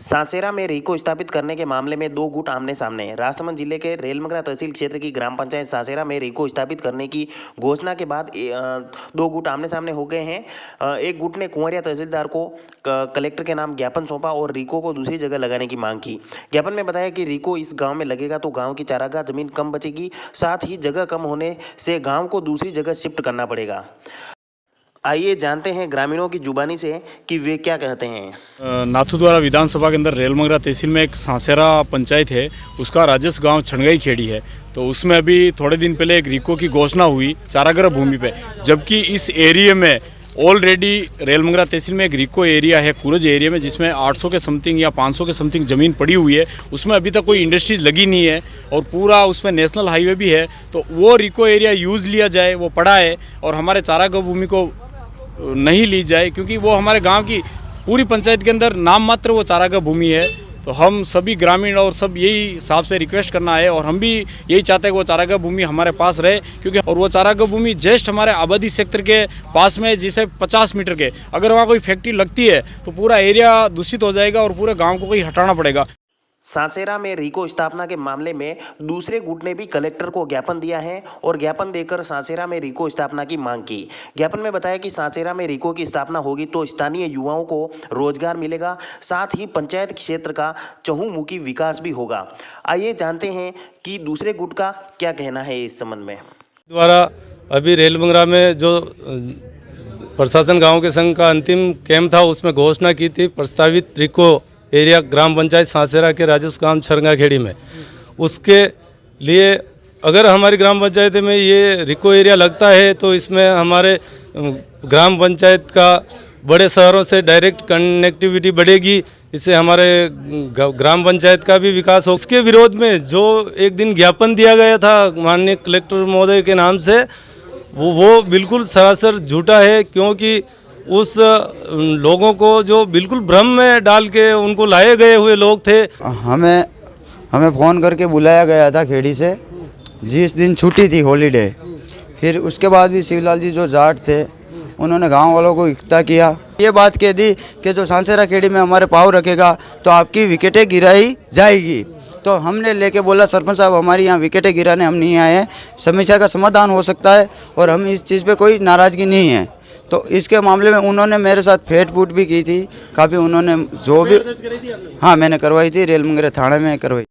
सासेरा में रिको स्थापित करने के मामले में दो गुट आमने सामने हैं। राजसमंद जिले के रेलमंगरा तहसील क्षेत्र की ग्राम पंचायत सासेरा में रिको स्थापित करने की घोषणा के बाद दो गुट आमने सामने हो गए हैं। एक गुट ने कुंवरिया तहसीलदार को कलेक्टर के नाम ज्ञापन सौंपा और रिको को दूसरी जगह लगाने की मांग की। ज्ञापन में बताया कि रिको इस गांव में लगेगा तो गांव की चारागाह जमीन कम बचेगी, साथ ही जगह कम होने से गांव को दूसरी जगह शिफ्ट करना पड़ेगा। आइए जानते हैं ग्रामीणों की जुबानी से कि वे क्या कहते हैं। नाथूद्वारा विधानसभा के अंदर रेलमंगरा तहसील में एक सांसेरा पंचायत है, उसका राजस्व गांव छनगई खेड़ी है। तो उसमें अभी थोड़े दिन पहले एक रिको की घोषणा हुई चारागाह भूमि पे, जबकि इस एरिया में ऑलरेडी रेलमंगरा तहसील में एक रिको एरिया है कुरज एरिया में, जिसमें 800 के समथिंग या 500 के समथिंग ज़मीन पड़ी हुई है। उसमें अभी तक कोई इंडस्ट्रीज लगी नहीं है और पूरा उसमें नेशनल हाईवे भी है। तो वो रिको एरिया यूज़ लिया जाए, वो पड़ा है, और हमारे चारागाह भूमि को नहीं ली जाए, क्योंकि वो हमारे गांव की पूरी पंचायत के अंदर नाम मात्र वो चारागाह भूमि है। तो हम सभी ग्रामीण और सब यही हिसाब से रिक्वेस्ट करना है, और हम भी यही चाहते हैं कि वो चारागाह भूमि हमारे पास रहे, क्योंकि और वो चारागाह भूमि जस्ट हमारे आबादी सेक्टर के पास में, जिसे 50 मीटर के अगर वहाँ कोई फैक्ट्री लगती है तो पूरा एरिया दूषित हो जाएगा और पूरे गाँव को कोई हटाना पड़ेगा। सासेरा में रिको स्थापना के मामले में दूसरे गुट ने भी कलेक्टर को ज्ञापन दिया है और ज्ञापन देकर सासेरा में रिको स्थापना की मांग की। ज्ञापन में बताया कि सासेरा में रिको की स्थापना होगी तो स्थानीय युवाओं को रोजगार मिलेगा, साथ ही पंचायत क्षेत्र का चहुमुखी विकास भी होगा। आइए जानते हैं कि दूसरे गुट का क्या कहना है इस संबंध में। द्वारा अभी रेलमंगरा में जो प्रशासन गाँव के संघ का अंतिम कैंप था, उसमें घोषणा की थी प्रस्तावित रिको एरिया ग्राम पंचायत सांसेरा के राजस्व गांव छरंगा खेड़ी में। उसके लिए अगर हमारी ग्राम पंचायत में ये रिको एरिया लगता है तो इसमें हमारे ग्राम पंचायत का बड़े शहरों से डायरेक्ट कनेक्टिविटी बढ़ेगी, इससे हमारे ग्राम पंचायत का भी विकास हो। इसके विरोध में जो एक दिन ज्ञापन दिया गया था माननीय कलेक्टर महोदय के नाम से, वो बिल्कुल सरासर झूठा है, क्योंकि उस लोगों को जो बिल्कुल भ्रम में डाल के उनको लाए गए हुए लोग थे। हमें फ़ोन करके बुलाया गया था खेड़ी से, जिस दिन छुट्टी थी हॉलीडे। फिर उसके बाद भी शिवलाल जी जो जाट थे उन्होंने गांव वालों को इकट्ठा किया, ये बात कह दी कि जो सांसेरा खेड़ी में हमारे पाँव रखेगा तो आपकी विकेटें गिराई जाएगी। तो हमने लेके बोला सरपंच साहब हमारी यहाँ विकेटें गिराने हम नहीं आए हैं, समस्या का समाधान हो सकता है और हम इस चीज़ पे कोई नाराज़गी नहीं है। तो इसके मामले में उन्होंने मेरे साथ फेट फूट भी की थी काफ़ी, उन्होंने जो भी, हाँ मैंने करवाई थी, रेलमंगरे थाने में करवाई।